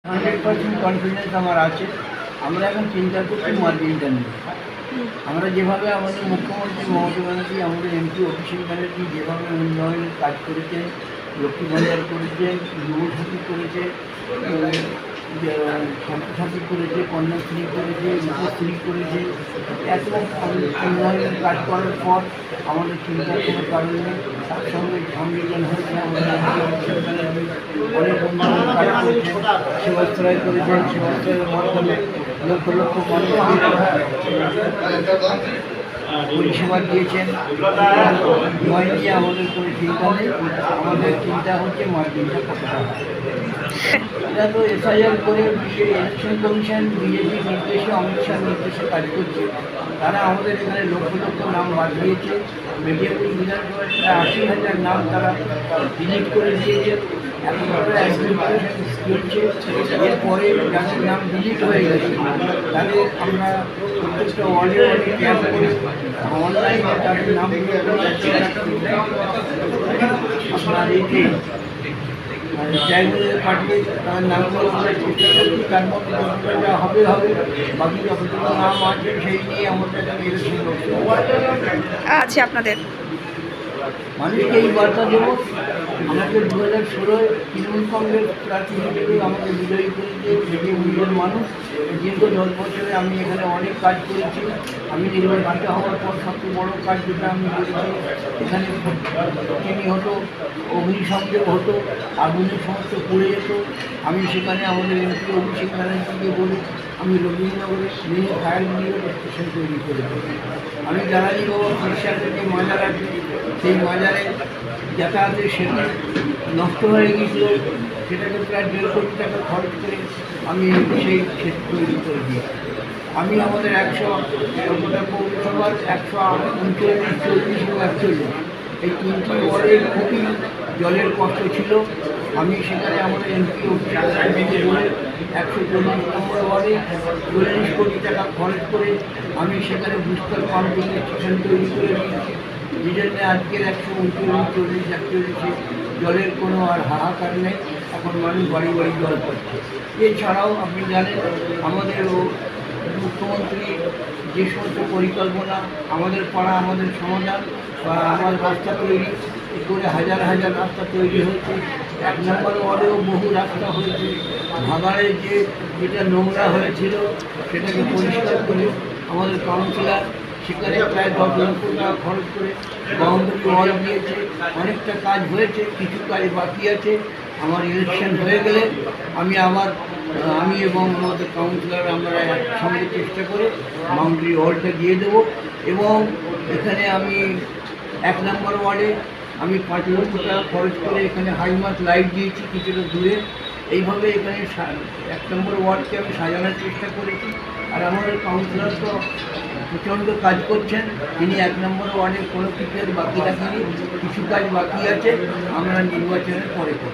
100% confidence আমার আছে। আমরা এখন চিন্তা করছি মার্জিনটা নিয়ে। আমরা যেভাবে আমাদের মুখ্যমন্ত্রী মমতা ব্যানার্জি, আমাদের এমপি অভিষেক ব্যানার্জি যেভাবে উন্নয়নের কাজ করেছেন, লক্ষ্মী ভাণ্ডার করেছেন, যুবসাথী করেছে, ছাত্রছাত্রী করেছে, কন্যাশ্রী করেছে, রূপশ্রী করেছে, এত উন্নয়নের কাজ করার পর আমাদের চিন্তার কোনো কারণ নেই। তার সঙ্গে সম্মিলন হয়েছে আমাদের অভিষেক ব্যানার্জি অনেক উন্নয়নের কাজ করেছেন, সেবাশ্রয় করেছেন, সেবাশ্রয়ের মাধ্যমে লক্ষ লক্ষ মানুষকে পরিষেবা দিয়েছেন। নয় নিয়ে আমাদের কোনো চিন্তা নেই, আমাদের চিন্তা হচ্ছে মার্জিনটা কতটা হয়। এটা তো এসআইআর করে ইলেকশন কমিশন বিজেপির নির্দেশে, অমিত শাহ নির্দেশে কাজ করছে। তারা আমাদের এখানে লক্ষ লক্ষ নাম বাদ দিয়েছে। মেদিনীপুর বিধানসভায় 80,000 নাম তারা ডিলিট করে দিয়েছে। এখন তারা অ্যাডমিনিস্ট্রেশন চলছে। এরপরে যাদের নাম ডিলিট হয়ে গেছে তাদের আমরা প্রত্যেকটা ওয়ার্ডে ওয়ার্ডে ক্যাম্প করে অনলাইনে তাদের নাম আপনার এইটি জায়গায় পাঠিয়ে তার নামগুলো আমরা চেষ্টা করছি। তার মধ্যে যতটা হবে হবে, বাকি যতটুকু নাম আছে সেই নিয়ে আমাদের ইলেকশন করতে আছে আপনাদের। মানুষকে এই বার্তা দেবো, আমাকে 2016 তৃণমূল কংগ্রেস প্রার্থী হিসেবে আমাকে বিজয়ী করেছে মেদিনীপুরের মানুষ। দীর্ঘ 10 বছরে আমি এখানে অনেক কাজ করেছি। আমি নির্বাচিত হওয়ার পর সবচেয়ে বড় কাজ যেটা আমি করেছি, এখানে চিনি হতো, অগ্নিসংযোগ হতো, আগুনের সমস্ত পড়ে যেত। আমি সেখানে আমাদের এমপি অভিষেক ব্যানার্জিকে বলি আমি রবীন্দ্রনগরে মিনি ফায়ার ব্রিগেড স্টেশন তৈরি করে দেবো। আমি জানালি বাবা চিকিৎসাদের যে মাজার আছে, সেই মাজারে যাতায়াতের সেতু নষ্ট হয়ে গিয়েছিল, সেটাকে প্রায় 1.5 কোটি টাকা খরচ করে আমি সেই সেতু তৈরি করে দিই। আমি আমাদের 100 পৌরসভার 139, 40 এবং 41 এই 3টি ওয়ার্ডের খুবই জলের কষ্ট ছিল। আমি সেখানে আমাদের এমপি অফিসে বলে 140 নম্বর ওয়ার্ডে 40 কোটি টাকা খরচ করে আমি সেখানে বুস্টার পাম্পিং স্টেশন তৈরি করে দিয়েছি। এই জন্যে আজকের 139, 40, 41 জলের কোনো আর হাহাকার নেই। এখন মানুষ বাড়ি বাড়ি জল পাচ্ছে। এছাড়াও আপনি জানেন আমাদের মুখ্যমন্ত্রী যে সমস্ত পরিকল্পনা, আমাদের পাড়া আমাদের সমাধান বা আমার রাস্তা তৈরি করে হাজার হাজার রাস্তা তৈরি হয়েছে। 1 নম্বর ওয়ার্ডেও বহু রাস্তা হয়েছে। ভাগাড়ে যেটা নোংরা হয়েছিল সেটাকে পরিষ্কার করে আমাদের কাউন্সিলর সেখানে প্রায় 10 লক্ষ টাকা খরচ করে বাউন্ডারি ওয়াল দিয়েছে। অনেকটা কাজ হয়েছে, কিছু কাজ বাকি আছে। আমার ইলেকশন হয়ে গেলে আমি এবং আমাদের কাউন্সিলর আমরা একসঙ্গে চেষ্টা করে বাউন্ডারি ওয়ালটা দিয়ে দেবো। এবং এখানে আমি 1 নম্বর ওয়ার্ডে আমি 5 লক্ষ টাকা খরচ করে এখানে হাইমার্ক লাইট দিয়েছি কিছুটা দূরে। এইভাবে এখানে 1 নম্বর ওয়ার্ডকে আমি সাজানোর চেষ্টা করেছি। আর আমাদের কাউন্সিলর তো প্রচণ্ড কাজ করছেন। তিনি 1 নম্বর ওয়ার্ডে কোনো কিছু বাকি রাখেনি, কিছু কাজ বাকি আছে, আমরা নির্বাচনের পরে করব।